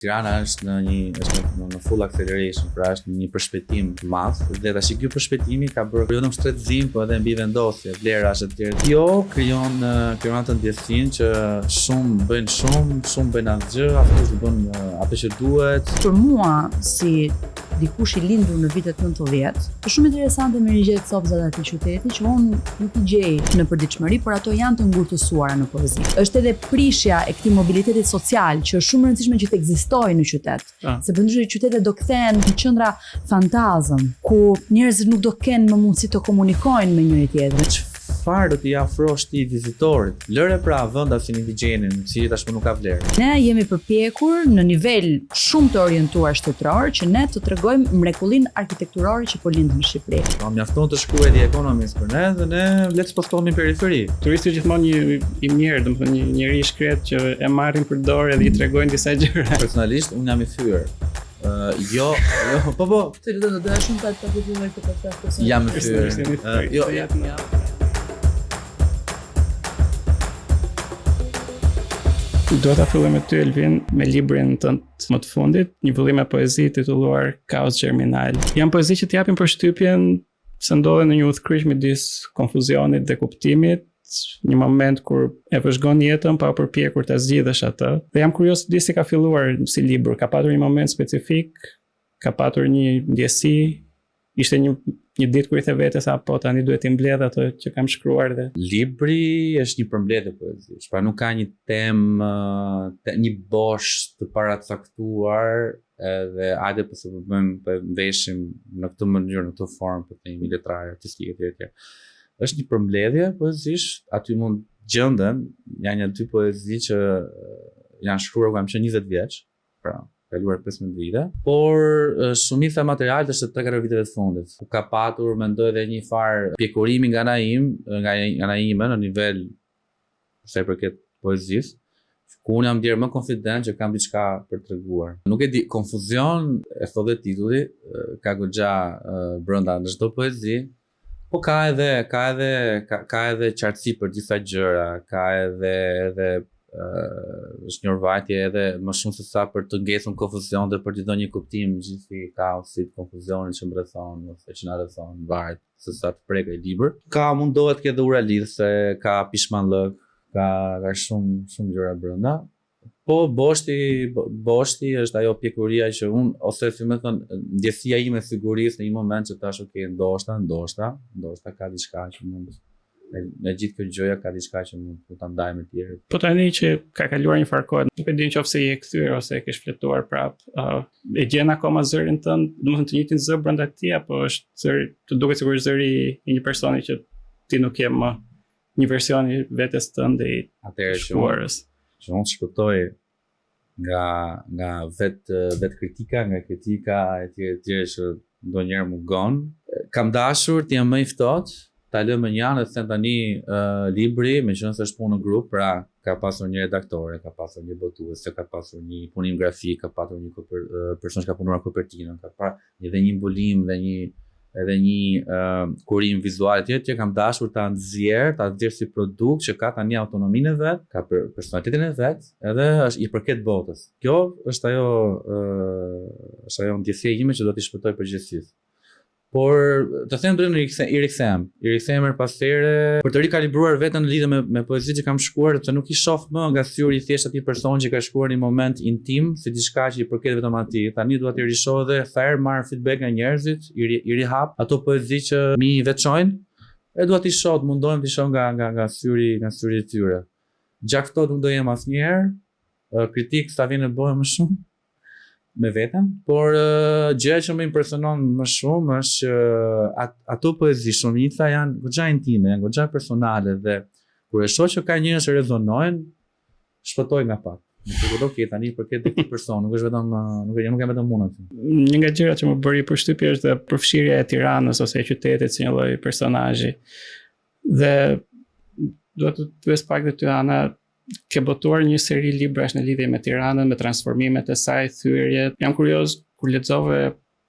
Tirana është në full acceleration, pra është një përshpejtim të madh dhe tash ky përshpejtimi ka bërë jo vetëm shtetëzim, por edhe mbivendosje, vlerash e tjera. Kjo krijon atë ndjesinë që shumë bëjnë asgjë, aftë bën atë që duhet. Për mua, si dikush i lindur në vitet 90, është shumë interesante me rigjet copzat aty qyteti që unë nuk i gjej në përditshmëri, por ato janë të ngurtësuara në poezi. Është edhe prishja e këtij mobilitetit social që është shumë e rëndësishme që të ekzistojë në qytet. Se përndryshe qytetet do kthehen në qendra fantazëm, ku njerëzit nuk do kenë më mundësi të komunikojnë me njëri tjetrin. Çfarë do t'i afrosh ti vizitorit? Lëre pra vendas si indigjenin, si tashmë nuk ka vlerë. Ne jemi përpjekur në nivel shumë të orientuar shtetëror që ne të tregojmë mrekullinë arkitekturore që po lind në Shqipëri. Mjafton të shkruaj The Economist për ne dhe ne le të spostohemi në periferi. Turisti gjithmonë i mirë, domethënë një njeri i shkret që e marrin për dorë dhe i tregojnë disa gjëra. Personalisht unë jam i thyer. Po. Ti do të doja shumë ta përfituar këtë podcast. Jam i thyer. Do ta filloj me ty, Elvin, me librin tënd më të fundit, një vëllim me poezi titulluar Kaos Germinal. Janë poezi që t'japin përshtypjen se ndodhen në një udhëkryq midis konfuzionit dhe kuptimit, një moment kur e vëzhgon jetën pa përpjekur ta zgjidhësh atë. Dhe jam kurioz të di si ka filluar si libër. Ka patur një moment specifik, ka patur një ndjesi, ishte një ditë kur i the vetes apo tani duhet i mbledh ato që kam shkruar dhe. Libri është një përmbledhje poezish, pra nuk ka një temë, një bosh të paracaktuar, edhe hajde pse po bëjmë veshim në këtë mënyrë, në këtë formë, po themi letrare artistike etj. Është një përmbledhje poezish, aty mund gjenden janë dy poezi që janë shkruar kur kam qenë 20 vjeç, pra kaluar 15 vite, por shumica e materialit është 3-4 viteve të fundit. Ka patur, mendoj, edhe një farë pjekurimi nga ana ime në nivel sa i përket poezisë, ku unë jam bjerë më konfident që kam diçka për treguar. Nuk e di, konfuzion e thotë titulli, ka goxha brenda në çdo poezi, po ka edhe qartësi për disa gjëra, ka edhe është një vajtje edhe më shumë se sa për të ngecur konfuzion dhe për të dhënë një kuptim gjithë kaosit, konfuzionit që mbretëron ose që na rrethon, varet se sa të prekë libër. Mundohet të ketë ura lidhse, ka pishmallëk, ka shumë gjëra brenda. Po boshti është ajo pjekuria që unë, ose si më thënë, ndjesia ime sigurisë në një moment që tash ndoshta ka diçka që mund në gjithë këtë gjëja ka diçka që mund ta ndaj me tjerë. Po tani që ka kaluar një farë kohë, nuk e di nëse je kthyer ose e ke shfletuar prap, e gjen akoma zërin tënd, domethënë të njëjtin zë brenda ti apo është zëri, të duket sikur zëri i një personi që ti nuk je më një version i vetes tënde i shkuarës. Që unë shpëtoj nga vet kritika, nga kritika etj që ndonjëherë mungon. Kam dashur të jem më i ftohtë, ta lë më njanë dhe them tani libri, meqenëse është punë në grup, pra ka pasur një redaktore, ka pasur një botuese, ka pasur një punim grafik, ka pasur një person që ka punuar kopertinën, ka pasur edhe një mbulim dhe një kurim vizual etj. Kam dashur ta nxjerr si produkt që ka tani autonominë e vet, ka personalitetin e vet, edhe është i përket botës. Kjo është ajo ndjesia ime që do t'i shpëtoj përgjithsisht. Por të them drejtën i rikthehem pas here për të rikalibruar veten në lidhje me poezitë që kam shkruar, sepse nuk i shoh më nga syri i thjesht atij person që ka shkruar një moment intim, si diçka që i përket vetëm atij. Tani dua t'i rishoh dhe thaher marr feedback nga njerëzit, i rihap ato poezi që mi veçojnë, e dua t'i shoh, mundohem t'i shoh nga syri i tyre. Gjakto nuk do jem asnjëherë, kritik sa vjen e bëhem më shumë me veten, por gjëja që më impresionon më shumë është që ato poezi shumica janë goxha intime, janë goxha personale dhe kur e shoh që ka njerëz që rezonojnë, shpëtoj nga pak. Nuk e tani përket këtij personi, nuk është vetëm nuk jam vetëm unë aty. Një nga gjërat që më bëri përshtypje është përfshirja e Tiranës ose e qytetit si një lloj personazhi. Dhe do të pyes pak dhe ty, Ana, ke botuar një seri librash në lidhje me Tiranën, me transformimet e saj, thyerjet. Jam kurioz, kur lexove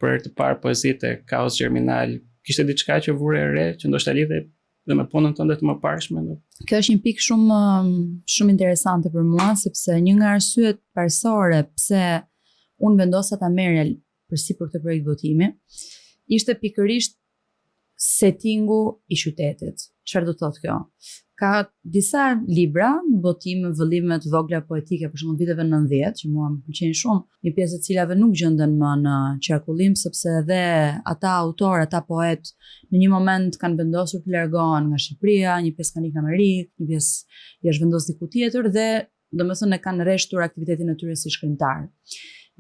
për herë të parë poezitë e Kaos Germinal, kishte diçka që vure re, që ndoshta lidhej dhe me punën tënde të mëparshme? Kjo është një pikë shumë interesante për mua, sepse një nga arsyet parsorë pse unë vendosa ta merrja përsi për këtë projekt votimi, ishte pikërisht settingu i qytetit. Çfarë do thotë kjo? Ka disa libra, botime, vëllime të vogla poetike, për shembull viteve 90, që mua më pëlqejnë shumë, një pjesë e cilave nuk gjenden më në qarkullim, sepse edhe ata autor, ata poet, në një moment kanë vendosur të largohen nga Shqipëria, një pjesë kanë ikë në Amerikë, një pjesë i është vendosur diku tjetër dhe domethënë e kanë rreshtur aktivitetin e tyre si shkrimtar.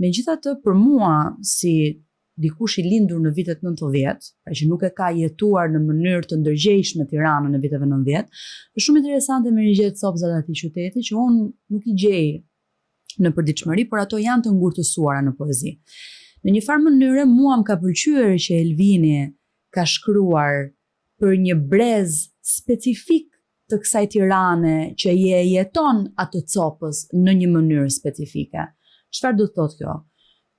Megjithatë, për mua si dikush i lindur në vitet 90, pra që nuk e ka jetuar në mënyrë të ndërgjegjshme Tiranën në viteve 90, është shumë interesante me rigjet copëzat atij qyteti që unë nuk i gjej në përditshmëri, por ato janë të ngurtësuara në poezi. Në një farë mënyrë mua më ka pëlqyer që Elvini ka shkruar për një brez specifik të kësaj Tirane që jeton atë copës në një mënyrë specifike. Çfarë do të thotë kjo?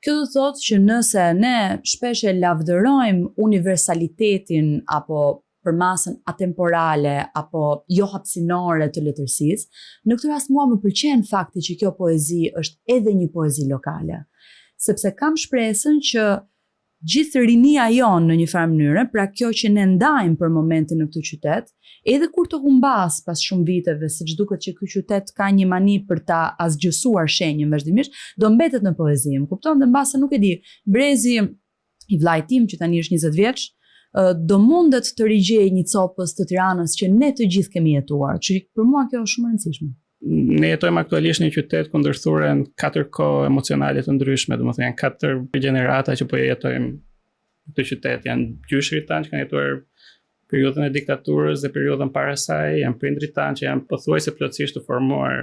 Kjo do të thotë që nëse ne shpesh e lavdërojmë universalitetin apo përmasën atemporale apo jo hapësinore të letërsisë, në këtë rast mua më pëlqen fakti që kjo poezi është edhe një poezi lokale, sepse kam shpresën që gjithë rinia jonë në një farë mënyrë, pra kjo që ne ndajmë për momentin në këtë qytet, edhe kur të humbas pas shumë viteve, siç duket që ky qytet ka një mani për ta asgjësuar shenjën vazhdimisht, do mbetet në poezi. Më kupton, dhe mbase nuk e di, brezi i vllait tim që tani është 20 vjeç, do mundet të rigjej një copës të Tiranës që ne të gjithë kemi jetuar. Që për mua kjo është shumë e rëndësishme. Ne jetojmë aktualisht në një qytet ku ndërthuren 4 kohë emocionale të ndryshme, domethënë janë 4 gjenerata që po jetojmë në këtë qytet, janë gjyshrit tanë që kanë jetuar periudhën e diktaturës dhe periudhën para saj, janë prindrit tanë që janë pothuajse plotësisht të formuar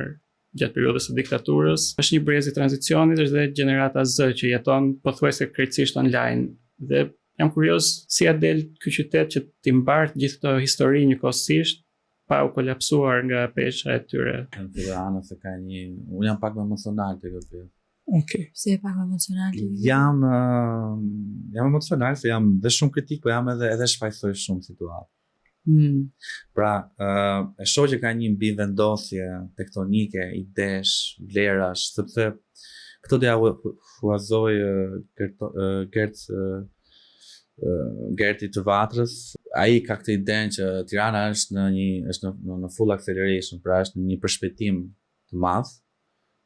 gjatë periudhës së diktaturës. Është një brez i tranzicionit, është dhe gjenerata Z që jeton pothuajse krejtësisht online dhe jam kurioz si a del ky qytet që t'i mbart gjithë këtë histori njëkohësisht pa u kolapsuar nga pesha e tyre. Në Tiranë se ka një, unë jam pak më emocional të këtë. Okay. Si e pak më emocional? Jam emocional, se jam dhe shumë kritik, po jam edhe shfaqsoj shumë situatë. Pra, e shoh që ka një mbivendosje tektonike, idesh, vlerash, sepse këto do ja huazoj Gerti të Vatrës. Ai ka këtë idenë që Tirana është në full acceleration, pra është në një përshpejtim të madh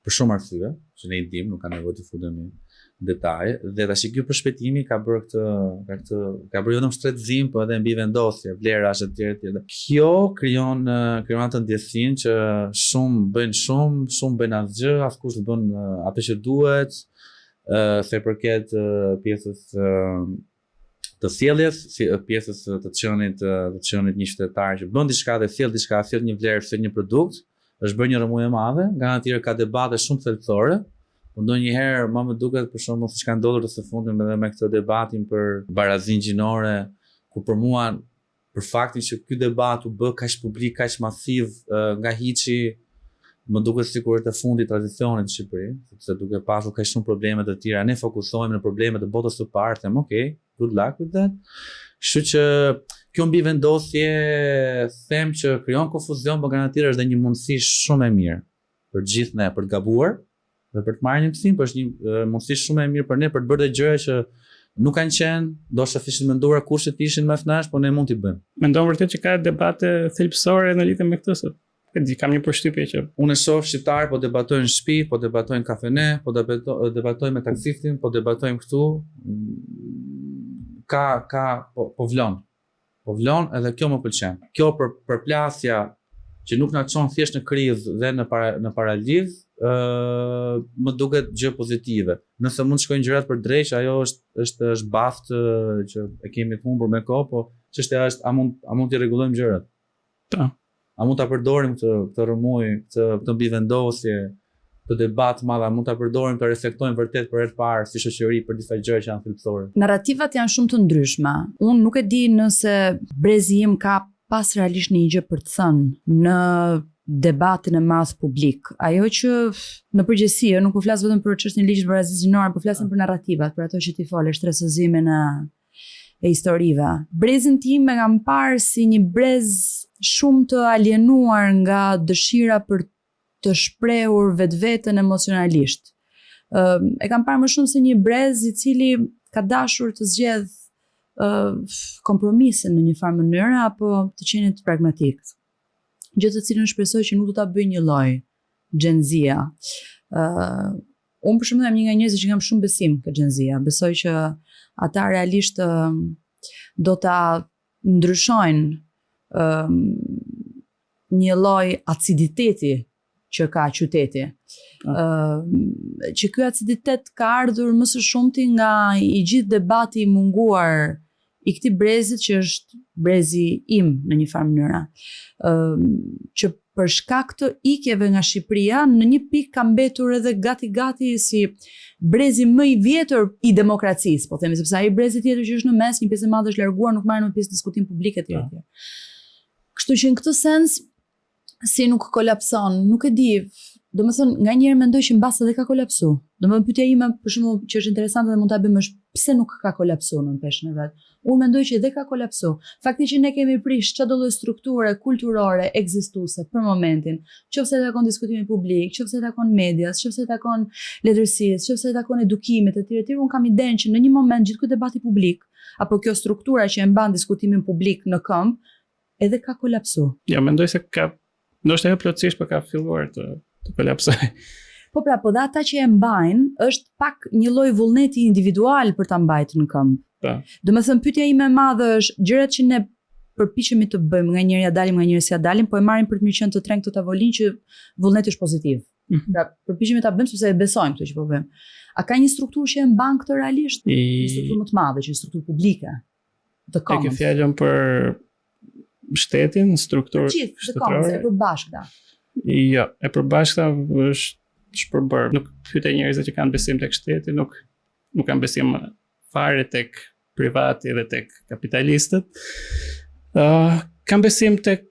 për shumë arsye, që ne i dim, nuk ka nevojë të futemi në detaje, dhe tash ky përshpejtimi ka bërë vetëm shtrëtëzim, po edhe mbivendosje, vlerash etj etj. Kjo krijon atë ndjesinë që shumë bëjnë shumë bëjnë asgjë, askush nuk bën atë që duhet, se përket pjesës të sjelljes, si pjesës të çënit një qytetar që bën diçka dhe sjell diçka, sjell një vlerë, sjell një produkt, është bërë një rëmujë e madhe, nga ana tjetër ka debate shumë thelbësore. Po ndonjëherë më duket për shembull siç ka ndodhur së fundmi edhe me këtë debatin për barazinë gjinore, ku për mua për faktin që ky debat u bë kaq publik, kaq masiv nga hiçi, më duket sikur është e fundit tradicionit në Shqipëri, sepse duke pasur kaq shumë probleme të tjera, ne fokusohemi në problemet e botës së parë, them okay, good luck with that. Kështu që kjo mbivendosje them që krijon konfuzion, por nga ana tjetër është dhe një mundësi shumë e mirë për gjithë ne për të gabuar dhe për të marrë një mësim, por është një mundësi shumë e mirë për ne për të bërë gjëra që nuk kanë qenë, ndoshta ishin menduar kushtet ishin më fnash, por ne mund t'i bëjmë. Mendon vërtet që ka debate thelbësore në lidhje me këtë sot? Kam një përshtypje që unë e shoh shqiptar po debatojnë në shtëpi, po debatojnë në kafene, po debatojnë me taksistin, po debatojnë këtu. Po vlon. Po vlon edhe kjo më pëlqen. Kjo përplasja që nuk na çon thjesht në krizë dhe në paralizë, më duket gjë pozitive. Nëse mund të shkojnë gjërat për drejt, ajo është baft që e kemi të humbur me kohë, po çështja është a mund të rregullojmë gjërat. Ta. A mund ta përdorim këtë rëmuj, këtë mbivendosje, këtë debat madh, a mund ta përdorim të reflektojmë vërtet për herë të parë si shoqëri për disa gjëra që janë thelbësore. Narrativat janë shumë të ndryshme. Unë nuk e di nëse brezi im ka pas realisht një gjë për të thënë në debatin e madh publik. Ajo që në përgjithësi, nuk po flas vetëm për çështjen e ligjit barazisë gjinore, po flasim për narrativat, për ato që ti fole, shtresëzimin e historive. Brezin tim e kam parë si një brez shumë të alienuar nga dëshira për të shprehur vetveten emocionalisht. E kam parë më shumë se një brez I cili ka dashur të zgjedh kompromisin në një farë mënyrë apo të qenë të pragmatik. Gjë të cilën shpresoj që nuk do ta bëj një lloj Gen Z-a. Unë për shembull jam një nga njerëzit që kam shumë besim te Gen Z-a. Besoj që ata realisht do ta ndryshojnë një lloj aciditeti që ka qyteti. Që ky aciditet ka ardhur më së shumti nga I gjithë debati I munguar I këtij brezit që është brezi im në një farë mënyra. Që për shkak të ikjeve nga Shqipëria, në një pikë ka mbetur edhe gati si brezi më I vjetër I demokracisë, po themi, sepse ai brezi tjetër që është në mes, një pjesë e madhe është larguar, nuk marrin më pjesë diskutim publik etj. Kështu që në këtë sens si nuk kolapson, nuk e di. Domethënë, nganjëherë mendoj që mbas edhe ka kolapsu. Domethënë pyetja ime për shembull që është interesante dhe mund ta bëjmë është pse nuk ka kolapsuar në peshën e vet. Unë mendoj që edhe ka kolapsu. Fakti që ne kemi prish çdo lloj strukture kulturore ekzistuese për momentin, qofse e takon diskutimin publik, qofse e takon medias, qofse e takon letërsisë, qofse e takon edukimit etj. Unë kam idenë që në një moment gjithë ky debati publik apo kjo struktura që e mban diskutimin publik në këmbë edhe ka kolapsu. Ja, mendoj se ka ndoshta jo plotësisht, por ka filluar të kolapsoj. Po pra, po dhe ata që e mbajnë është pak një lloj vullneti individual për ta mbajtur në këmbë. Domethënë pyetja ime e madhe është gjërat që ne përpiqemi të bëjmë, nga njëri ja dalim, nga njëri s'ja dalim, po e marrim për të mirë qenë të treng të tavolinë që vullneti është pozitiv. Pra, përpiqemi ta bëjmë sepse e besojmë këtë që po bëjmë. A ka një strukturë që e mban këtë realisht? Një strukturë më të madhe, që është strukturë publike. The Commons. E ke fjalën për shtetin, strukturë shtetërore. The Commons, e përbashkëta. Jo, e përbashkëta është shpërbër. Nuk pyete njerëzit që kanë besim tek shteti, nuk kanë besim fare tek privati dhe tek kapitalistët. Kanë besim tek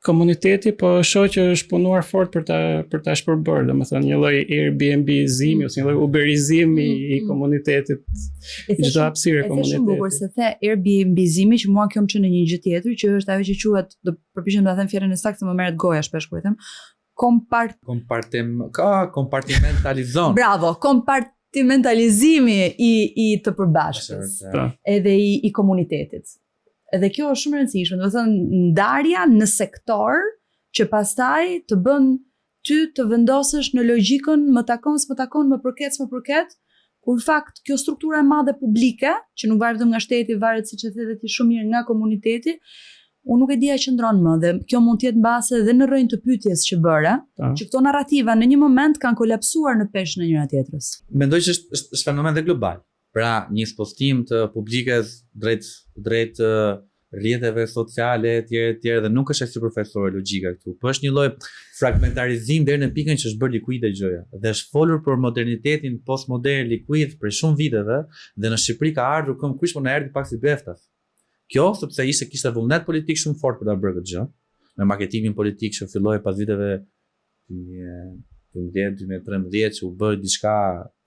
komuniteti, po shoh që është punuar fort për ta shpërbërë, domethënë një lloj Airbnb-zimi ose një lloj Uberizimi I komunitetit. Çdo hapësirë komuniteti. Është shumë bukur se the Airbnb-zimi, që mua kjo më çon në një gjë tjetër, që është ajo që quhet, do përpiqem ta them fjalën e saktë, më merret goja shpesh kur e them. Kompartimentalizon. Bravo, kompartimentalizimi I të përbashkës. Edhe I komunitetit. Edhe kjo është shumë e rëndësishme, domethënë ndarja në sektor që pastaj të bën ty të vendosësh në logjikën më takon, më përket, kur fakt kjo struktura e madhe publike, që nuk varet vetëm nga shteti, varet siç e the ti shumë mirë nga komuniteti, unë nuk e di a qëndron më dhe kjo mund të jetë mbase edhe në rrënjë të pyetjes që bëre, që këto narrativa në një moment kanë kolapsuar në peshën e njëra tjetrës. Mendoj që është fenomen dhe global. Pra, një spostim të publikës drejt rrjeteve sociale etj. Dhe nuk është si profesor logjika këtu, po është një lloj fragmentarizim deri në pikën që është bërë likuide gjëja. Dhe është folur për modernitetin postmodern likuid për shumë viteve dhe në Shqipëri ka ardhur këmbë kryq, por na erdhi pak si beftas. Kjo sepse kishte vullnet politik shumë fort për ta bërë këtë gjë, me marketimin politik që filloi pas viteve 2013 që u bë diçka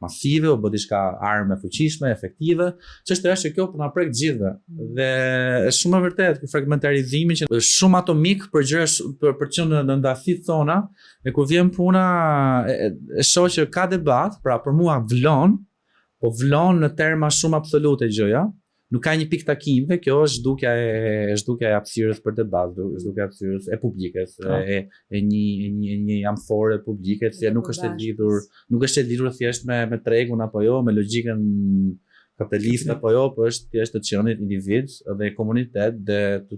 masive, u bë diçka armë fuqishme, efektive. Çështja është që kjo po na prek gjithëve. Dhe është shumë e vërtetë ky fragmentarizimi që është shumë atomik për gjëra për qenë në ndërsi thona, e kur vjen puna e shoh që ka debat, pra për mua vlon në terma shumë absolute gjëja. Nuk ka një pikë takimeve, kjo është zhdukja e hapësirës për debat, zhdukja e hapësirës e publikës, e një amfore publike, që nuk është e lidhur thjesht me tregun apo jo, me logjikën kapitaliste apo jo, po është thjesht të qenit individ dhe komunitet dhe të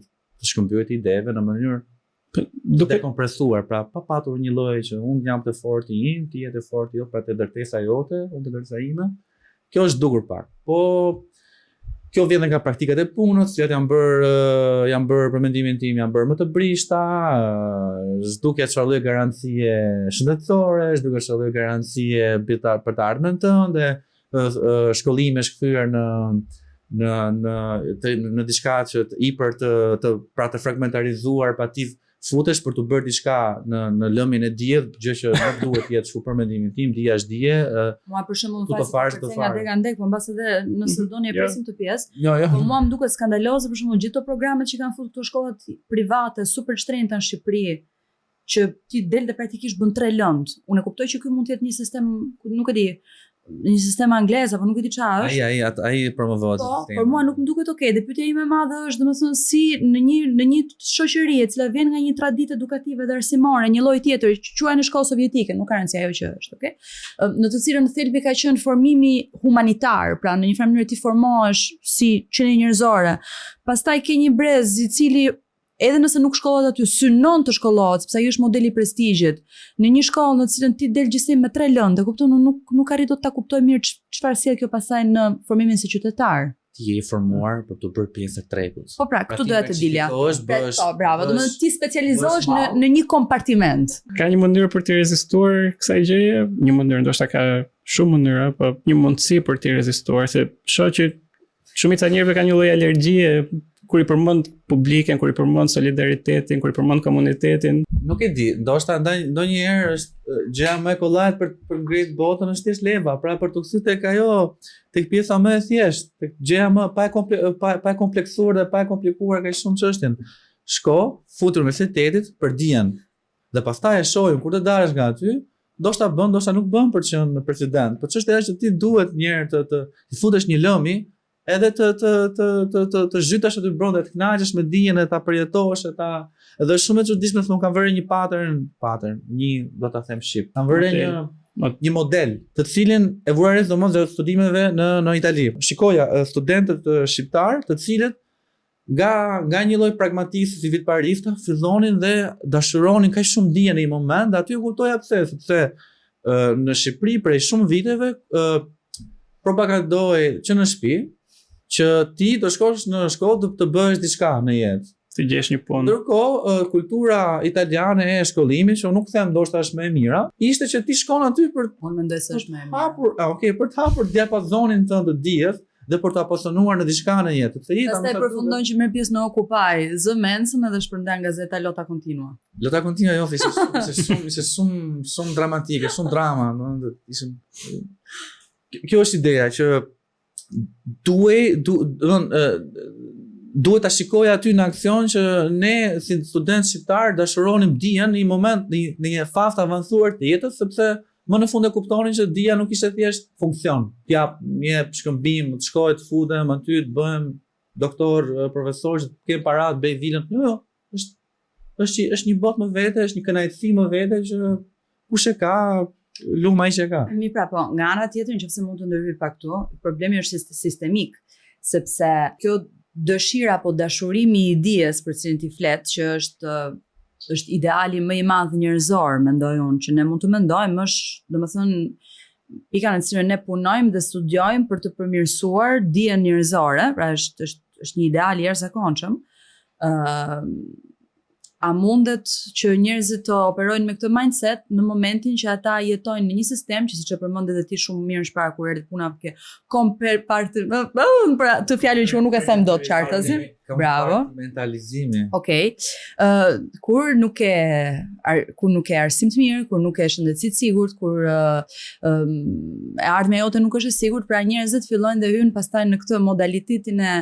shkëmbyer ideve në mënyrë duke kompresuar, pra pa patur një lloj që unë jam të fortë im, ti je të fortë jo, pra të ndërtesa jote, unë të ndërtesa ime. Kjo është dukur pak. Po kjo vjen nga praktikat e punës, që janë bërë për mendimin tim, janë bërë më të brishta, zhdukja çfarë lloj garancie shëndetësore, zhdukja çfarë lloj garancie për të ardhmen tënde, shkollime shkthyer në diçka që të fragmentarizuar, pa ti futesh për të bërë diçka në lëmjen e dijes, gjë që nuk duhet të jetë kështu për mendimin tim, dija është dije. Mua për shembull më fal nga ndek, po mbas edhe nëse doni e presim të pjesë. Po mua më duket skandaloze për shembull gjithë ato programet që kanë futur këto shkollat private super shtrenjta në Shqipëri, që ti del dhe praktikisht bën 3 lëndë. Unë e kuptoj që ky mund të jetë një sistem, nuk e di, një sistem anglez apo nuk e di çfarë është. Ai promovohet. Po, por mua nuk më duket okay. Dhe pyetja ime e madhe është domethënë si në një shoqëri e cila vjen nga një traditë edukative dhe arsimore, një lloj tjetër që quhen në shkollë sovjetike, nuk ka rëndësi ajo që është, okay? Në të cilën në thelbi ka qenë formimi humanitar, pra në një farë mënyrë ti formohesh si qenie njerëzore. Pastaj ke një brez i cili edhe nëse nuk shkollohet aty, synon të shkollohet, sepse ai është modeli i prestigjit. Në një shkollë në të cilën ti del gjithsej me 3 lëndë, kupton, nuk arrit dot ta kuptoj mirë çfarë sjell kjo pasaj në formimin si qytetar. Ti je i formuar për të bërë pjesë të tregut. Po pra, këtu doja të dilja. Po, bravo, do të ti specializohesh në një kompartiment. Ka një mënyrë për të rezistuar kësaj gjëje, një mënyrë, ndoshta ka shumë mënyra, po një mundësi për të rezistuar, se shoh që shumica e njerëzve kanë një lloj alergjie kur i përmend publikën, kur i përmend solidaritetin, kur i përmend komunitetin. Nuk e di, ndoshta ndonjëherë është gjëja më e kollajt për ngrit botën është thjesht leva, pra për të kthyer tek ajo, tek pjesa më e thjeshtë, tek gjëja më pa e kompleksuar dhe pa e komplikuar kaq shumë çështjen. Shko, futur universitetit për dijen. Dhe pastaj e shohim kur të dalësh nga aty, ndoshta bën, ndoshta nuk bën për të qenë president. Po çështja është që ti duhet një herë të futesh një lëmi edhe të zhytesh aty brenda, të kënaqesh me dijen e ta përjetosh edhe është shumë e çuditshme se unë kam vërë një pattern, një do ta them shqip. Kam vërë një model, të cilin e vura re domos dhe studimeve në Itali. Shikoja studentët shqiptar, të cilët nga një lloj pragmatizmi si vitparista fillonin dhe dashuronin kaq shumë dijen në një moment, dhe aty u kuptoja pse, sepse në Shqipëri prej shumë viteve propagandoi që në shtëpi që ti do shkosh në shkollë të bëhesh diçka në jetë. Të gjesh një punë. Ndërkohë, kultura italiane e shkollimit, që unë nuk them ndoshta është më e mira, ishte që ti shkon aty për unë mendoj se është më e mira. Për të hapur diapazonin tënd të dijes dhe për të apasionuar në diçka në jetë. Pastaj përfundon që merr pjesë në Occupy, zë mensën edhe shpërndan gazeta Lotta Continua. Lotta Continua jo, ishte shumë dramatike, shumë drama, kjo është ideja që duhet ta shikoj aty në aksion që ne si student shqiptar dashuronim dijen në një moment, në një fazë të avancuar të jetës, sepse më në fund e kuptonin që dija nuk ishte thjesht funksion. Një shkëmbim, të shkoj të futem aty, të bëhem doktor, profesor, që të kem para, të bëj vilën. Jo, është një botë më vete, është një kënaqësi më vete që kush e ka, luma i që ka. Mi pra po, nga ana tjetër, nëse mund të ndërhyj pak këtu, problemi është sistemik, sepse kjo dëshira apo dashurimi i dijes për cilin ti flet, që është ideali më i madh njerëzor, mendoj unë, që ne mund të mendojmë, është domethënë pika në cilën ne punojmë dhe studiojmë për të përmirësuar dijen njerëzore, pra është një ideal i jashtëzakonshëm. A mundet që njerëzit të operojnë me këtë mindset në momentin që ata jetojnë në një sistem që siç e përmend edhe ti shumë mirë shpara kur erdhi puna ke pra të fjalën që unë nuk e them dot qartazi. Bravo. Mentalizimi. Okej. Kur nuk ke arsim të mirë, kur nuk ke shëndetësi të sigurt, kur e ardhmja jote nuk është e sigurt, pra njerëzit fillojnë dhe hyjnë pastaj në këtë modalitetin e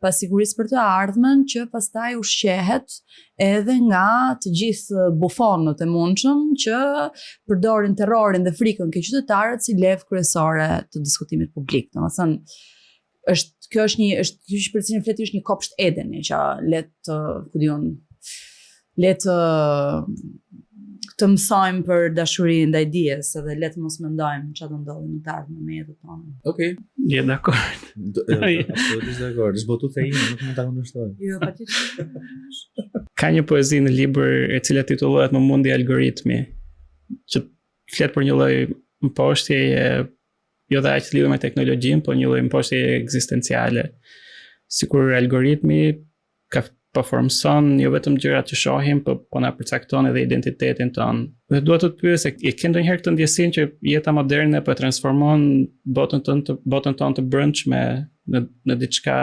pasigurisë për të ardhmen, që pastaj ushqehet edhe nga të gjithë bufonët e mundshëm që përdorin terrorin dhe frikën ke qytetarët si levë kryesore të diskutimit publik. Domethënë kjo është për cilin fleti është një kopsht Edeni, që le të mësojmë për dashurinë ndaj dijes, edhe le të mos mendojmë çfarë do ndodhi në të ardhmen me jetën tonë. Okej. Je dakord. Absolutisht dakord. Është botuta ime, nuk mund ta kundërshtoj. Jo, patjetër. Ka një poezi në libër e cila titullohet Më mundi algoritmi, që flet për një lloj mposhtjeje jo dhe aq lidhur me teknologjinë, por një lloj mposhtjeje ekzistenciale. Sikur algoritmi përformson jo vetëm gjërat që shohim, po na përcakton edhe identitetin tonë. Dhe dua të të pyes, e ke ndonjëherë këtë ndjesinë që jeta moderne po transformon botën tonë të brendshme në diçka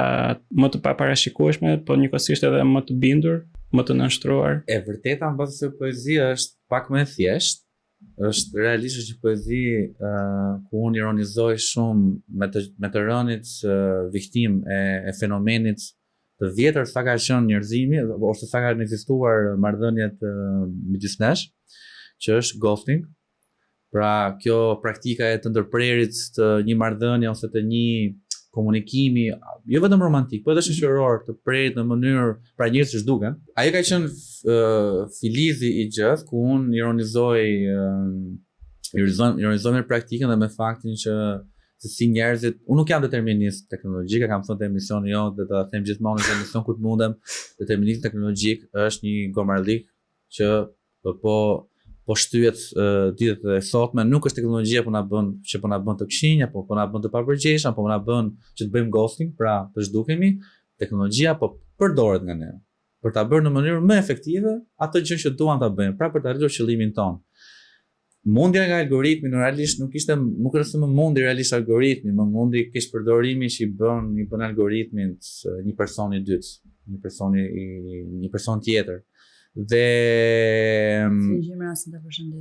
më të paparashikueshme, po njëkohësisht edhe më të bindur, më të nënshtruar? E vërteta mbasi se poezia është pak më e thjeshtë, është realisht një poezi ku unë ironizoj shumë me të rënit viktim e fenomenit të vjetër sa ka qenë njerëzimi, ose sa ka ekzistuar marrëdhëniet midis nesh, që është ghosting. Pra kjo praktika e të ndërprerit të një marrëdhënie ose të një komunikimi, jo vetëm romantik, po edhe shoqëror, të prerit në mënyrë pra njerëz që zhduken. Ajo ka qenë filizi i gjës ku unë ironizoj me praktikën dhe me faktin që se si njerëzit, unë nuk jam determinist teknologjik, kam thënë të emisioni jo dhe të them gjithmonë në emision ku të mundem, determinizmi teknologjik është një gomarlik që po shtyhet ditët e sotme, nuk është teknologjia po na bën të këqinj, apo po na bën të papërgjegjshëm, apo po na bën që të bëjmë ghosting, pra të zhdukemi. Teknologjia po përdoret nga ne për ta bërë në mënyrë më efektive ato gjë që duam ta bëjmë, pra për të arritur qëllimin ton. Mundja nga algoritmi realisht nuk është më mundi realisht algoritmi, më mundi keq përdorimi që i bën algoritmin një person i dytë, një person tjetër. Dhe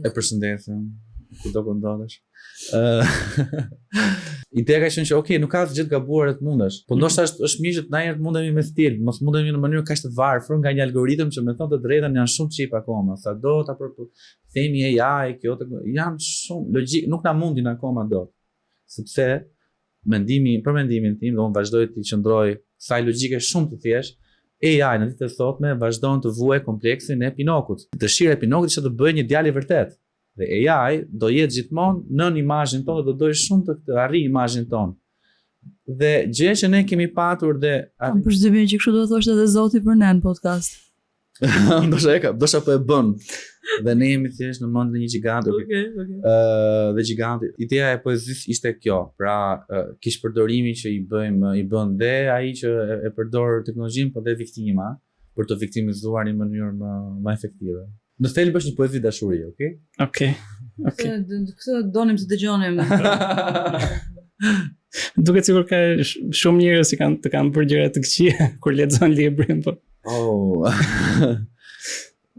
e përshëndesem kudo ku ndodhesh. Ideja ka qenë që okay, nuk ka asgjë të gabuar të mundesh, po ndoshta është mirë që të ndonjëherë të mundemi me stil, mos mundemi në mënyrë kaq të varfër nga një algoritëm që me thënë të drejtën janë shumë cheap akoma. Sado ta themi AI, kjo janë shumë logjik, nuk na mundin akoma dot. Sepse për mendimin tim, do unë vazhdoj të qëndroj kësaj logjike shumë të thjeshtë. AI në ditët e sotme vazhdon të vuajë kompleksin e Pinokut. Dëshira e Pinokut ishte të bëjë një djalë i vërtet. Dhe AI do jetë gjithmonë nën imazhin tonë dhe do dojë shumë të arrijë imazhin tonë. Dhe gjë që ne kemi patur dhe kam përshtypjen që kështu do të thoshte edhe Zoti për ne në podcast. Ndoshta po e bën. Dhe ne jemi thjesht në mend në një gjigant. Okay. Dhe giganti. Ideja e poezisë ishte kjo. Pra, kish përdorimi që i bën dhe ai që e përdor teknologjinë, po dhe viktima për të viktimizuar në mënyrë më efektive. Në thelb është një poezi dashurie, okay? Okay. Këtë donim të dëgjonim. Duket sikur ka shumë njerëz që kanë bërë gjëra të këqija kur lexon librin, po.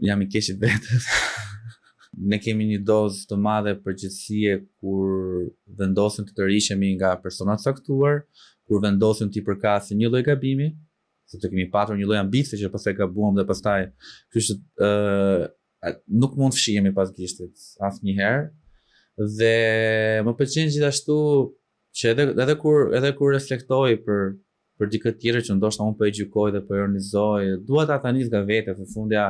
Jam i keq i vetes. Ne kemi një dozë të madhe përgjegjësie kur vendosim të tërhiqemi nga persona të caktuar, kur vendosim të përkasim një lloj gabimi, sepse kemi patur një lloj ambicie që pastaj gabuam dhe pastaj, kështu që nuk mund të fshihemi pas gishtit asnjëherë. Dhe më pëlqen gjithashtu që edhe kur reflektoj për dikë tjetër që ndoshta unë po e gjykoj dhe po ironizoj, dua ta tanis nga vetë në fundja,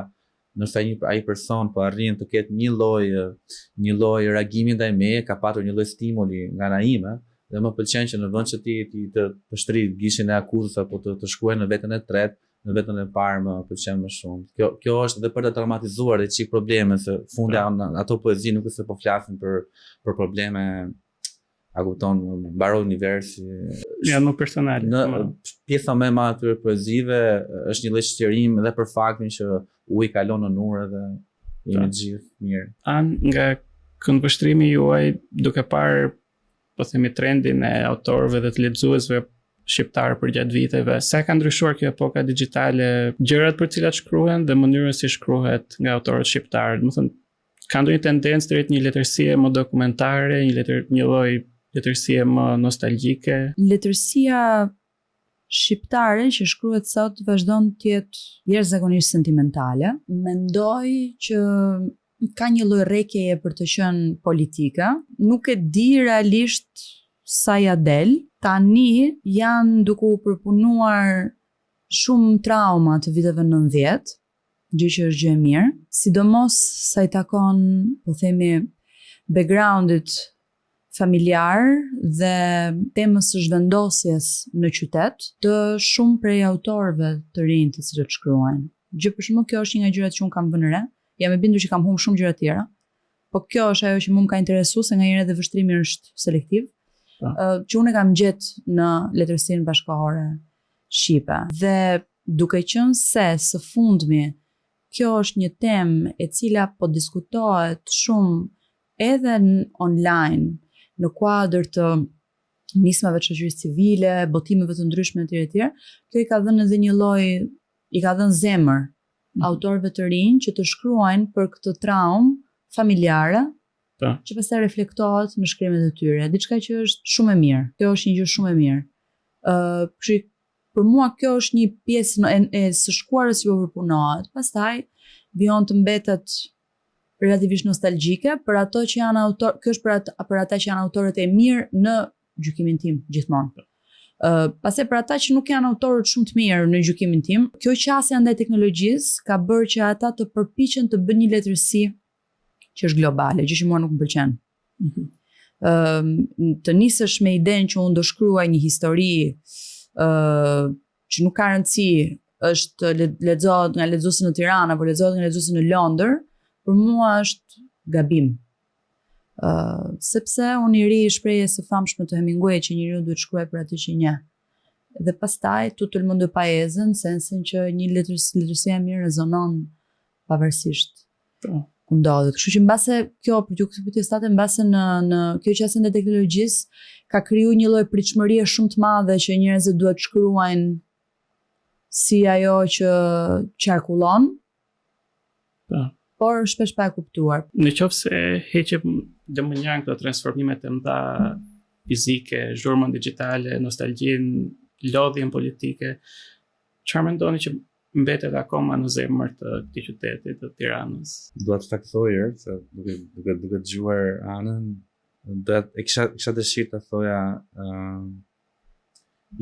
nëse ai person po arrin të ketë një lloj reagimi ndaj meje, ka patur një lloj stimuli nga ana ime, dhe më pëlqen që në vend që ti të shtrit gishin e akuzës apo të shkruaj në veten e tretë, në vetën e parë më pëlqen më shumë. Kjo është edhe për të traumatizuar dhe çik probleme, se fundja ato poezi nuk është se po flasin për probleme, a kupton, mbaroi universi. Janë më personale. Pjesa më e madhe të poezive është një lloj shqetësimi edhe për faktin që uji kalon në nurë dhe jemi gjithë mirë. Nga këndvështrimi juaj, duke parë, po themi, trendin e autorëve dhe të lexuesve shqiptar për gjatë viteve, sa ka ndryshuar kjo epoka digjitale, gjërat për cilat shkruhen dhe mënyrën si shkruhet nga autorët shqiptarë? Do të thënë, ka ndonjë tendencë drejt një letërsie më dokumentare, një lloj letërsie më nostalgjike? Letërsia shqiptare që shkruhet sot vazhdon të jetë jashtëzakonisht sentimentale. Mendoj që ka një lloj rrekjeje për të qenë politika. Nuk e di realisht sa ja del. Tani janë duke u përpunuar shumë trauma të viteve 90, gjë që është gjë e mirë, sidomos sa i takon, po themi, backgroundit familjar dhe temës së zhvendosjes në qytet të shumë prej autorëve të rinj të cilët shkruajnë. Gjë për shembull, kjo është një nga gjërat që unë kam vënë re. Jam e bindur që kam humbur shumë gjëra tjera, po kjo është ajo që më ka interesuar, se nganjëherë edhe vështrimi është selektiv. Që unë kam gjetë në letërsinë bashkëkohore shqipe. Dhe duke qenë se së fundmi kjo është një temë e cila po diskutohet shumë edhe online në kuadër të nismave të shoqërisë civile, botimeve të ndryshme etj. Kjo i ka dhënë edhe një lloj, i ka dhënë zemër autorëve të rinj që të shkruajnë për këtë traumë familjare, që pastaj reflektohet në shkrimet e tyre, diçka që është shumë e mirë. Kjo është një gjë shumë e mirë. Për mua kjo është një pjesë e së shkuarës që po përpunohet. Pastaj vijon të mbetet relativisht nostalgjike për ato që janë kjo është për ata që janë autorët e mirë në gjykimin tim gjithmonë. Pastaj për ata që nuk janë autorët shumë të mirë në gjykimin tim, kjo qasje ndaj teknologjisë ka bërë që ata të përpiqen të bëjnë një letërsi që është globale, gjë që mua nuk më pëlqen. Të nisësh me idenë që unë do shkruaj një histori që nuk ka rëndësi, është lexohet nga lexuesi në Tiranë apo lexohet nga lexuesi në Londër, për mua është gabim. Sepse unë i ri shprehjes së famshme të Hemingway që njeriu duhet shkruaj për atë që njeh. Dhe pastaj tutul mund të paezën, sensin që një letërsia e mirë rezonon pavarësisht ku ndodhet. Kështu që mbase kjo për t'ju kthyr state mbase në kjo qasje ndaj teknologjisë ka kriju një lloj pritshmërie shumë të madhe që njerëzit duhet shkruajnë si ajo që qarkullon, por shpesh pa e kuptuar. Në qoftë se heqim domosdoshmë këto transformimet e mëdha fizike, zhurmën digjitale, nostalgjinë, lodhjen politike, çfarë mendoni që mbetet akoma në zemër të këtij qyteti të Tiranës? Dua të faktoj se duke dëgjuar Anën, kisha dëshirë të thoja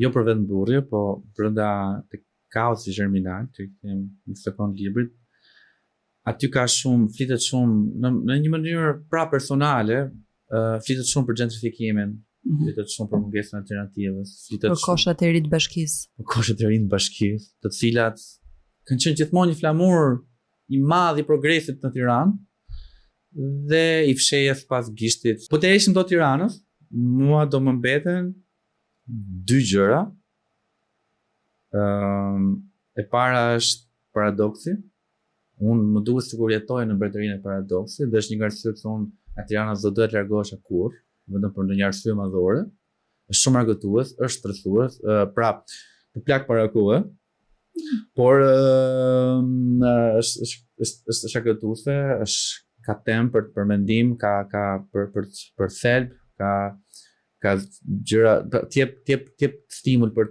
jo për vetë burrje, po brenda të kaosi germinal, që kem në sekond librit, aty ka flitet shumë në një mënyrë pra personale, flitet shumë për gentrifikimin, flitet shumë për mungesën e alternativës, flitet për koshat e ri të bashkisë. Për koshat e ri të bashkisë, të cilat kanë qenë gjithmonë një flamur i madh i progresit në Tiranë dhe i fshehjes pas gishtit. Po të ishim do Tiranës, mua do më mbeten dy gjëra. E para është paradoksi. Unë më duhet sikur jetoj në mbretërinë e paradoksit, dhe është një nga arsyet se unë nga Tirana s'do duhet largohesha kurrë, vetëm për ndonjë arsye madhore. Është shumë argëtues, është stresues, të plak para kohë, por është argëtuese, ka temë për mendim, ka për thelb, ka gjëra, t'jep stimul për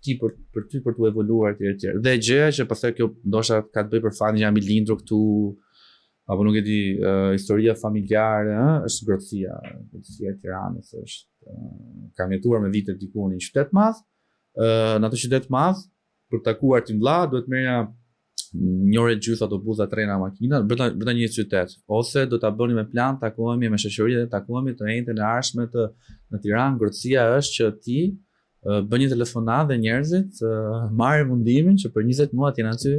t'u evoluar etj. Dhe gjëja që pastaj kjo ndoshta ka të bëjë për faktin që jam i lindur këtu, apo nuk e di, historia familjare, është ngrohtësia e Tiranës, kam jetuar me vite diku në një qytet madh, në atë qytet madh, për të takuar ti vlla, duhet merrja një orë gjysmë autobusa, trena, makina, brenda një qytet, ose do ta bëni me plan, takohemi me shoqëritë, takohemi të njëjtën e ardhshme në Tiranë. Ngrohtësia është që ti bën një telefonat dhe njerëzit marrin mundimin që për 20 muaj të jenë aty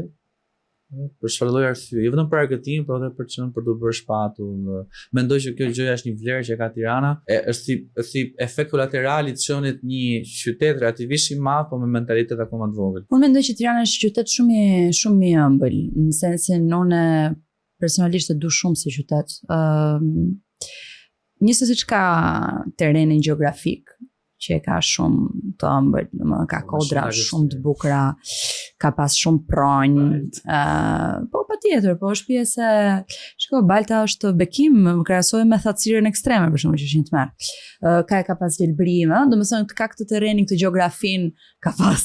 për çfarë lloj arsye, jo vetëm për argëtim, por edhe për të bërë shpatull. Mendoj që kjo gjëja është një vlerë që ka Tirana, është si efekt kolateral i çonit një qytet relativisht i madh, por me mentalitet akoma të vogël. Unë mendoj që Tirana është qytet shumë i ëmbël, në sensin unë personalisht e du shumë si qytet. Njësë siç ka terrenin gjeografik, që ka shumë të ëmbël, ka kodra shumë të bukura, ka pas shumë pronj, po patjetër, po është pjesë shiko, Balta është bekim, krahasohet me thatësirën ekstreme, për shembull, që është një tmerr. Ka pas gjelbrim, domethënë ka këtë terrenin, këtë gjeografin, ka pas.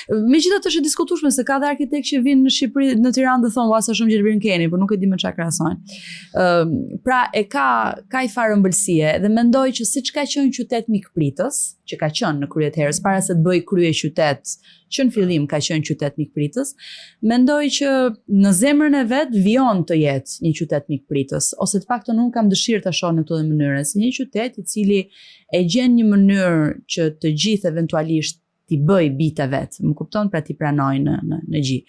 Megjithatë është e diskutueshme se ka dhe arkitektë që vinë në Shqipëri, në Tiranë dhe thonë, "Ua, sa shumë gjelbrim keni", por nuk e di me çfarë krahasojnë. Pra ka i farë ëmbëlsie dhe mendoj që siç ka qenë qytet mikpritës, që ka qenë në krye të herës para se të bëj krye qytet, që në fillim ka qenë qytet mikpritës, mendoj që në zemrën e vet vijon të jetë një qytet mikpritës, ose të paktën unë kam dëshirë ta shoh në këtë mënyrë, si një qytet i cili e gjen një mënyrë që të gjithë eventualisht t'i bëj bitë vet, më kupton, pra t'i pranoj në gjë.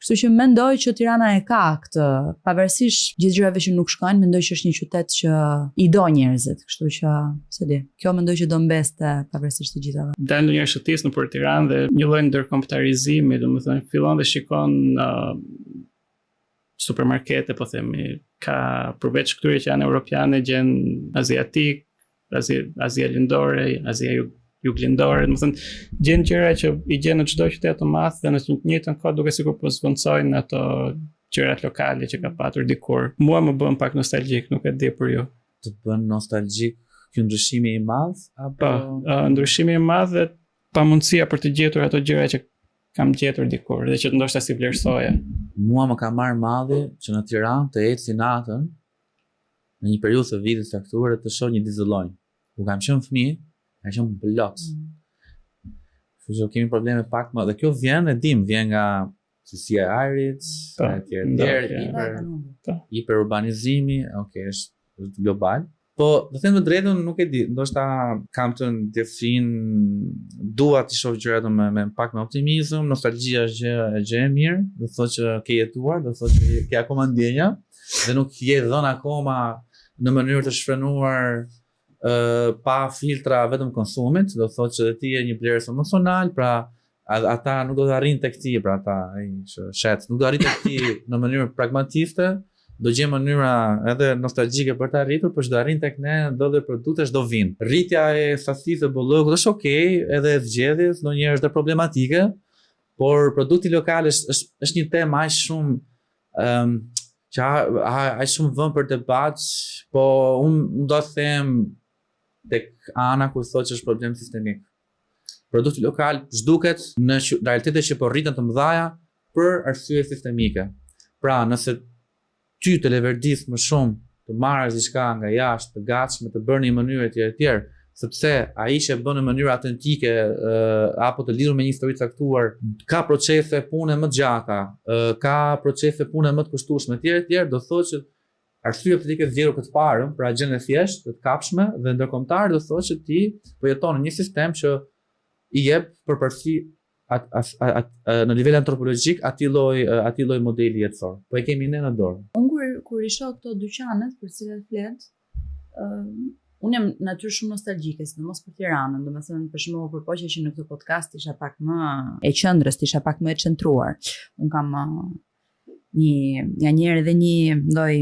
Kështu që mendoj që Tirana e ka këtë, pavarësisht gjithë gjërave që nuk shkojnë, mendoj që është një qytet që i do njerëzit, kështu që se di, kjo mendoj që do mbeste pavarësisht të gjithave. Dalë ndonjë shëtis nëpër Tiranë dhe një lloj ndërkombëtarizimi, domethënë fillon dhe shikon supermarkete, po themi, ka përveç këtyre që janë europiane, gjen aziatik, Azia lindore, Azia juglindore, domethënë gjen gjëra që i gjen në çdo qytet të madh dhe në të njëjtën kohë duke sikur po zvondsojnë ato gjërat lokale që ka patur dikur. Mua më bën pak nostalgjik, nuk e di për ju. Të bën nostalgjik ky ndryshimi i madh apo ndryshimi i madh dhe pamundësia për të gjetur ato gjëra që kam gjetur dikur dhe që ndoshta si vlerësoja. Mua më ka marrë malli që në Tiranë të eci natën në një periudhë të vitit të caktuar të shoh një dizellonj. Ku kam qenë fëmijë, ka qenë plot. Kështu që kemi probleme pak më dhe kjo vjen nga cilësia e ajrit, hiperurbanizimi, është global. Po, të them të drejtën, nuk e di, ndoshta kam të ndjefin, dua të shoh gjërat me pak me optimizëm, nostalgjia është gjë e mirë, do thotë që ke jetuar, do thotë që ke akoma ndjenja dhe nuk je dhënë akoma në mënyrë të shfrenuar pa filtra vetëm konsumit, do thotë që ti je një blerës emocional, pra ata nuk do të arrijnë tek ti, pra ata që shet, nuk do arrijnë tek ti në mënyrë pragmatiste. Do gjej mënyra edhe nostalgjike për të arritur, por çdo arrin tek ne do dhe produkte çdo vinë. Rritja e sasisë së bollokut është okay, edhe e zgjedhjes ndonjëherë është problematike, por produkti lokal është një temë aq shumë që aq shumë vën për debat, po unë do të them tek ana ku thotë që është problem sistemik. Produkti lokal zhduket në realitetet që po rriten të mëdha për arsye sistemike. Pra, nëse ty të leverdis më shumë të marrësh diçka nga jashtë, të gatshme, të bërë në mënyrë tjetër, sepse ai që bën në mënyrë autentike apo të lidhur me një histori të caktuar, ka procese pune më të gjata, ka procese pune më të kushtueshme etj, do thotë që arsyeja pse ti ke zgjedhur këtë parën, pra gjën e thjeshtë, të kapshme dhe ndërkombëtar, do thotë që ti po jeton në një sistem që i jep përparësi në nivel antropologjik atij lloj modeli jetësor. Po e kemi ne në dorë. Unë kur i shoh këto dyqanet për cilat flet, unë jam natyrë shumë nostalgjike, sidomos për Tiranën, domethënë për shembull përpoqja që në këtë podcast isha pak më e qendrës, isha pak më e çentruar. Unë kam nganjëherë edhe një lloj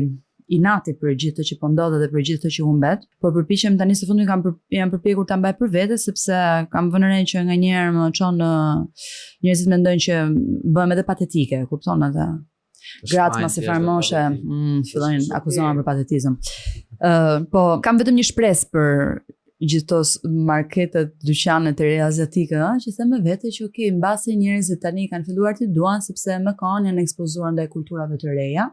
inati për gjithë të që po ndodhet dhe për gjithë të që humbet, por përpiqem tani së fundi jam përpjekur ta mbaj për vete sepse kam vënë re që nganjëherë më çon njerëzit mendojnë që bëhem edhe patetike, kupton edhe gratë mas i farmoshe fillojnë akuzohen për patetizëm. Po kam vetëm një shpresë për gjithë to marketet, dyqanet e reja azjatike, që them me vete që okay, mbasi njerëzit tani kanë filluar të duan sepse më kanë janë ekspozuar ndaj kulturave të reja.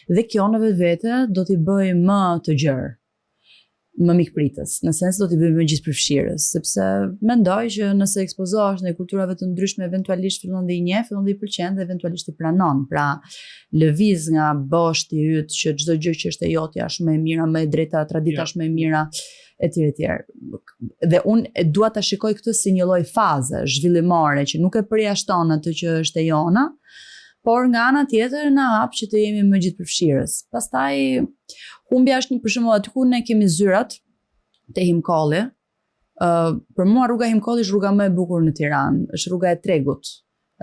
Dhe kjo në vetvete do t'i bëj më të gjerë, më mikpritës, në sens do t'i bëj më gjithëpërfshirës, sepse mendoj që nëse ekspozohesh ndaj kulturave të ndryshme, eventualisht fillon dhe i njeh, fillon dhe i pëlqen dhe eventualisht i pranon. Pra, lëviz nga boshti yt që çdo gjë që është e jotja është më e mira, më e drejta, tradita është më e mira, etj. Dhe unë dua ta shikoj këtë si një lloj faze zhvillimore që nuk e përjashton atë që është e jona, por nga ana tjetër na hap që të jemi më gjithëpërfshirës. Pastaj humbja është për shembull aty ku ne kemi zyrat te Himkolli. Për mua rruga Himkolli është rruga më e bukur në Tiranë, është rruga e Tregut.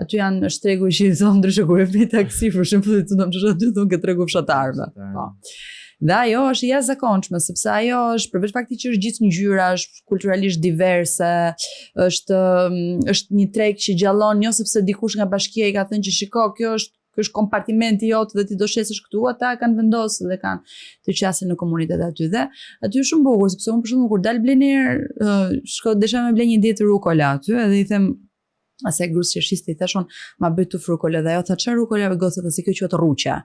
Aty është tregu që i thon ndryshe kur e vjen taksi, për shembull, ti do të thonë aty thon ke tregu fshatarëve. Po. Dhe ajo është jashtëzakonshme sepse ajo është përveç faktit që është gjithë ngjyra, është kulturalisht diverse, është një treg që gjallon jo sepse dikush nga bashkia i ka thënë që shiko, kjo është kompartimenti jot dhe ti do shesësh këtu, ata kanë vendosur dhe kanë të qasin në komunitet aty dhe aty është shumë bukur sepse unë për shembull kur dal bleni desha me ble një ditë rukola aty edhe i them asaj grus që shiste i thashon ma bëj tu frukola dhe ajo tha çfarë rukola gocët se kjo quhet rruqe.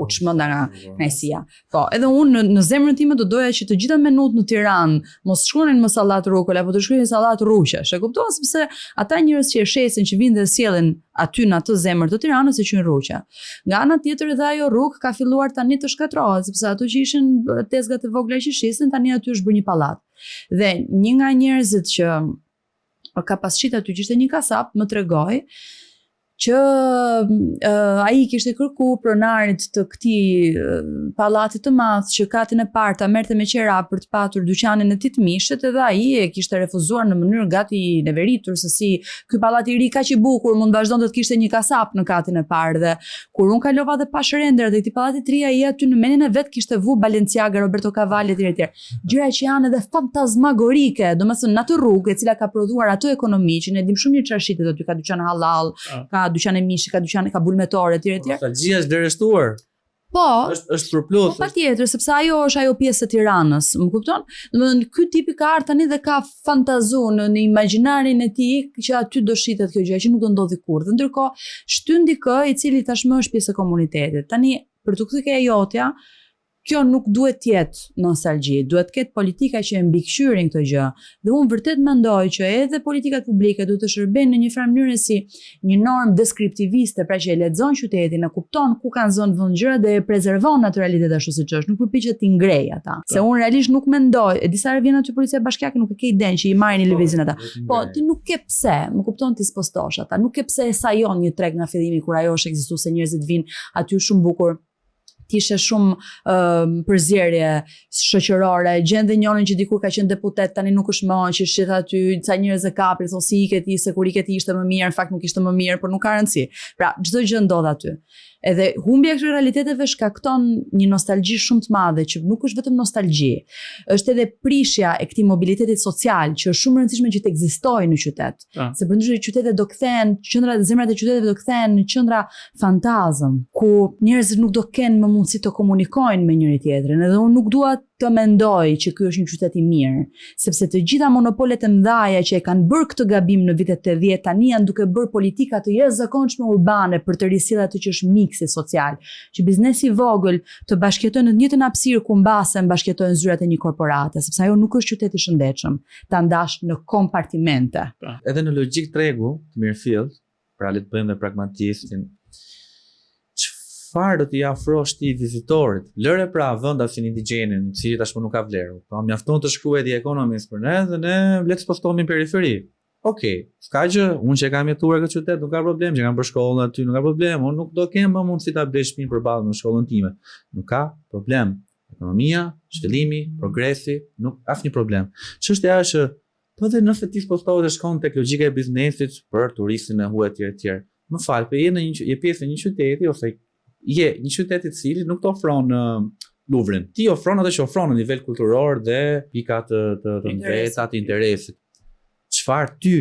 U çmenda nga kënaqësia. Po, edhe unë në zemrën time do doja që të gjitha menut në Tiranë mos shkruanin më sallatë rukola, por të shkruanin sallatë rruqe. E kupton sepse ata njerëz që e shesin, që vinë dhe sjellin aty në atë zemër të Tiranës e quajnë rruqe. Nga ana tjetër edhe ajo rrugë ka filluar tani të shkatrohet, sepse ato që ishin tezgat e vogla që shisin tani aty është bërë një pallat. Dhe një nga njerëzit që ka pasqit aty që ishte një kasap më tregoi që ai kishte kërku pronarit të këtij pallati të madh që katin e parë ta merrte me qera për të patur dyqanin e tij të mishit, edhe ai e kishte refuzuar në mënyrë gati neveritur se si ky pallat i ri kaq i bukur mund vazhdonte të kishte një kasap në katin e parë dhe kur un kalova dhe pash render dhe këtij pallati të ri ai aty në mendjen e vet kishte vu Balenciaga, Roberto Cavalli etj. Gjëra që janë edhe fantazmagorike, domethënë në atë rrugë e cila ka prodhuar ato ekonomi që ne dim shumë mirë çfarë shitet aty, ka dyqan halal, ka dyqane mishi, ka dyqane ka bulmetore etj. Nostalgjia është dëreshtuar. Po, është surplus. Po patjetër, sepse ajo është ajo pjesë e Tiranës, më kupton? Domethënë ky tipi ka ardhur tani dhe ka fantazuar në imagjinarin e tij që aty do shitet kjo gjë që nuk do ndodhi kurrë. Dhe ndërkohë shtyn dikë i cili tashmë është pjesë e komunitetit. Tani për të kthyer ke jotja, kjo nuk duhet të jetë nostalgji, duhet të ketë politika që e mbikëqyrin këtë gjë. Dhe unë vërtet mendoj që edhe politikat publike duhet të shërbejnë në një farë mënyrë si një normë deskriptiviste, pra që e lexon qytetin, e kupton ku kanë zonë vend gjëra dhe e prezervon atë realitet ashtu siç është, nuk përpiqet t'i ngrej ata. Se unë realisht nuk mendoj, e disa herë vjen aty policia bashkiake nuk e ke idenë që i marrin i lëvizin ata. Po ti nuk ke pse, më kupton ti spostosh ata, nuk ke pse e sajon një treg nga fillimi kur ajo është ekzistuese, njerëzit vinë aty shumë bukur. Kishe shumë përzierje shoqërore, gjen dhe njërin që dikur ka qenë deputet, tani nuk është më, që shit aty, ca njerëz e kapin, thonë si iket ti, se kur iket ti ishte më mirë, në fakt nuk ishte më mirë, por nuk ka rëndësi. Pra, çdo gjë ndodh aty. Edhe humbja e këtyre realiteteve shkakton një nostalgji shumë të madhe, që nuk është vetëm nostalgji, është edhe prishja e këtij mobilitetit social që është shumë e rëndësishme që të ekzistojë në qytet. Se përndryshe qytetet do kthehen, zemrat e qyteteve do kthehen në qendra fantazëm, ku njerëzit nuk do kenë më mundësi të komunikojnë me njëri tjetrin. Edhe unë nuk dua të mendoj që ky është një qytet i mirë, sepse të gjitha monopolet e mëdha që e kanë bërë këtë gabim në vitet 80 tani janë duke bërë politika të jashtëzakonshme urbane për të risjellë atë që është miksi social, që biznesi i vogël të bashkëtojnë në të njëjtën hapësirë ku mbasen bashkëtojnë zyrat e një korporate, sepse ajo nuk është qytet i shëndetshëm, ta ndash në kompartimente. Edhe në logjik tregu të mirëfillt, pra le të bëjmë dhe pragmatistin, çfarë do t'i afrosh ti vizitorit? Lëre pra venda si indigjenin, i cili tashmë nuk ka vlerë. Po mjafton të shkruaj The Economist për ne dhe ne le të spostohemi në periferi. Okej, s'ka gjë, unë që kam jetuar këtë qytet nuk ka problem, që kam bërë shkollën aty nuk ka problem, unë nuk do kem më mundësi ta blej shtëpinë përballë në shkollën time. Nuk ka problem. Ekonomia, zhvillimi, progresi, nuk asnjë problem. Çështja është po dhe nëse ti spostohet të shkon tek logjika e biznesit për turistin e huaj etj. Më fal, po je në një pjesë në një qyteti ose je një qytet i cili nuk të ofron Louvren. Ti ofron atë që ofron në nivel kulturor dhe pika të veta të interesit. Çfarë ty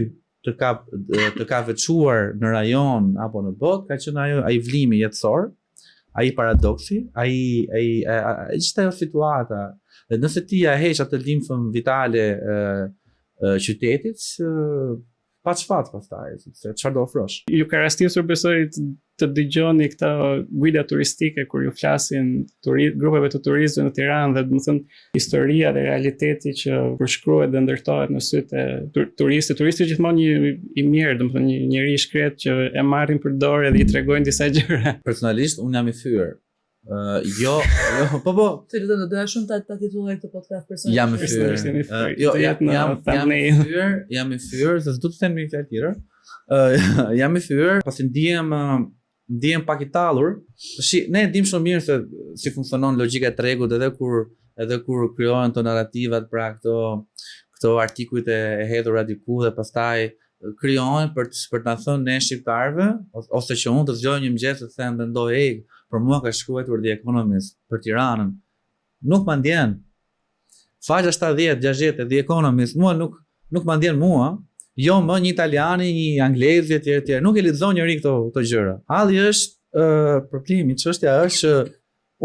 të ka veçuar në rajon apo në botë ka qenë ai vlimi jetësor, ai paradoksi, ai çfarë ajo situata. Dhe nëse ti ja heq atë limfën vitale qytetit, pa çfarë pastaj, se çfarë do ofrosh. Ju ka rastisur besoj të dëgjoni këta guida turistike kur ju flasin grupeve të turistëve në Tiranë dhe domethënë historia dhe realiteti që përshkruhet dhe ndërtohet në sytë e turistit. Turisti gjithmonë një i mirë, domethënë një njerëz i shkret që e marrin për dorë dhe i tregojnë disa gjëra. Personalisht unë jam i fyer. Po. Ti do të doja shumë ta titulloj këtë podcast personalisht. Jam i fyer. Jam i fyer, se s'do të them një fjalë tjetër. Jam i fyer, pasi ndihem pak i tallur. Ne e dim shumë mirë se si funksionon logjika e tregut edhe kur krijohen të narrativat, pra këto artikujt e hedhura diku dhe pastaj krijohen për të na thënë ne shqiptarëve ose që unë të zgjoj një mëngjes të them mendoj për mua ka shkruar The Economist për Tiranën. Nuk më ndjen. Faqja 70-60 e The Economist mua nuk më ndjen mua. Jo më një italiani, një anglezi etj. Nuk e lexon njëri këto gjëra. Halli është problemi, çështja është që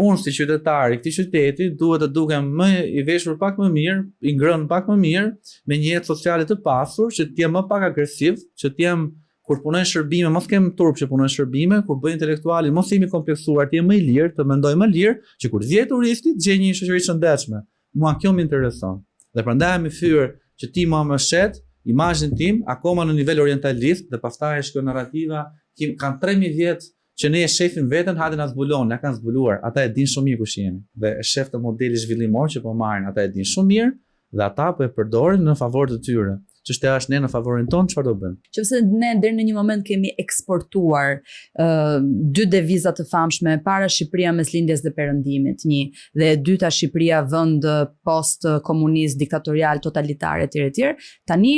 unë si qytetar i këtij qyteti duhet të dukem më i veshur pak më mirë, i ngrënë pak më mirë, me një jetë sociale të pasur, që të jem më pak agresiv, që të jem kur punoj shërbime, mos kem turp që punoj shërbime, kur bëj intelektuali, mos jemi kompleksuar, të jem më i lirë, të mendoj më lirë, që kur vjen turisti, të gjej një shoqëri të shëndetshme. Mua kjo më intereson. Dhe prandaj jam i fyer që ti më shet imazhin tim akoma në nivel orientalist dhe pastaj është kjo narrativa kanë 3000 vjet që ne e shefim veten, hajde na zbulon, na kanë zbuluar. Ata e dinë shumë mirë kush jemi. Dhe e shef të modeli zhvillimor që po marrin, ata e dinë shumë mirë dhe ata po e përdorin në favor të tyre. Çështja është ne në favorin ton çfarë do bëjmë. Qëse ne deri në një moment kemi eksportuar dy deviza të famshme, para Shqipëria mes lindjes dhe perëndimit, një, dhe e dyta Shqipëria vend post komunist, diktatorial, totalitar etj. Tani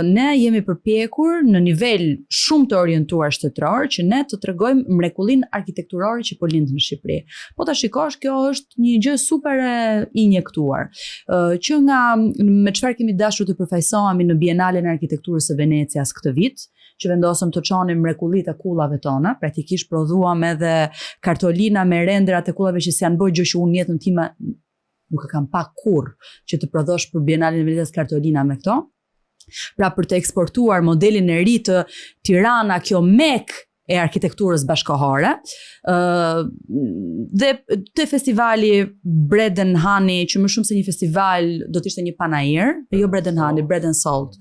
ne jemi përpjekur në nivel shumë të orientuar shtetëror që ne të tregojmë mrekullinë arkitekturore që po lind në Shqipëri. Po ta shikosh, kjo është një gjë super e injektuar, që nga me çfarë kemi dashur të përfaqësohemi në Bienalen e Arkitekturës së Venecias këtë vit, që vendosëm të çonim mrekullitë e kullave tona, praktikisht prodhuam edhe kartolina me rendrat e kullave që s'janë bërë gjë që unë jetën time nuk e kam pa kurrë që të prodhosh për Bienalen e Venecias kartolina me këto. Pra për të eksportuar modelin e ri të Tirana, kjo mek e arkitekturës bashkohore, dhe të festivali Bread and Honey, që më shumë se një festival do të ishte një panair, jo Bread and Honey, Bread and Salt,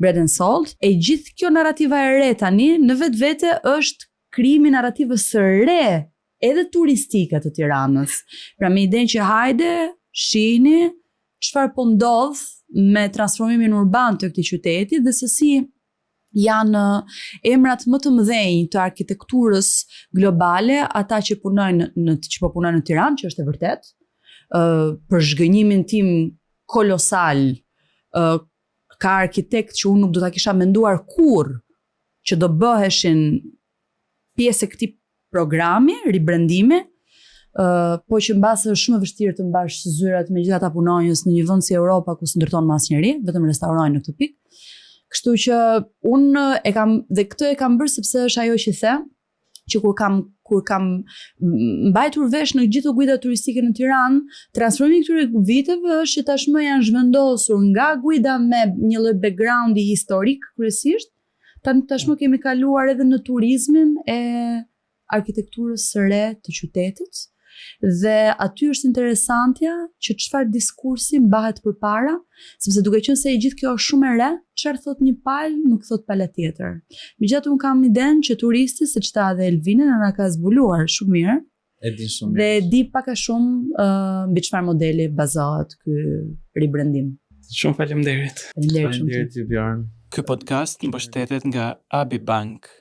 Bread and Salt, e gjithë kjo narrativa e re tani në vetvete është krijimi narrativës së re edhe turistike të Tiranës. Pra me idenë që hajde, shihni çfarë po ndodh me transformimin urban të këtij qyteti dhe se si janë emrat më të mëdhenj të arkitekturës globale, ata që punojnë që po punojnë në Tiranë, që është e vërtet, për zhgënjimin tim kolosal, ka arkitekt që unë nuk do ta kisha menduar kurrë që do bëheshin pjesë e këtij programi, ribrandimi, po që mbase është shumë e vështirë të mbash zyrat me gjithë ata punonjës në një vend si Europa ku s'ndërton më asnjëri, vetëm restaurojnë në këtë pikë. Kështu që unë e kam, dhe këtë e kam bërë sepse është ajo që them, që kur kam mbajtur vesh në gjithë guida turistike në Tiranë, transformimi këtyre viteve është që tashmë janë zhvendosur nga guida me një lloj backgroundi historik kryesisht, tashmë kemi kaluar edhe në turizmin e arkitekturës së re të qytetit. Dhe aty është interesantja që çfarë diskursi mbahet përpara, sepse duke qenë se e gjithë kjo është shumë e re, çfarë thot një palë nuk thot pala tjetër. Megjithatë unë kam idenë që turisti, siç tha edhe Elvina, na ka zbuluar shumë mirë. E di shumë mirë. Dhe di pak a shumë mbi çfarë modeli bazohet ky ribrandim. Shumë faleminderit. Faleminderit shumë. Faleminderit Bjorn. Ky podcast mbështetet nga Abi Bank.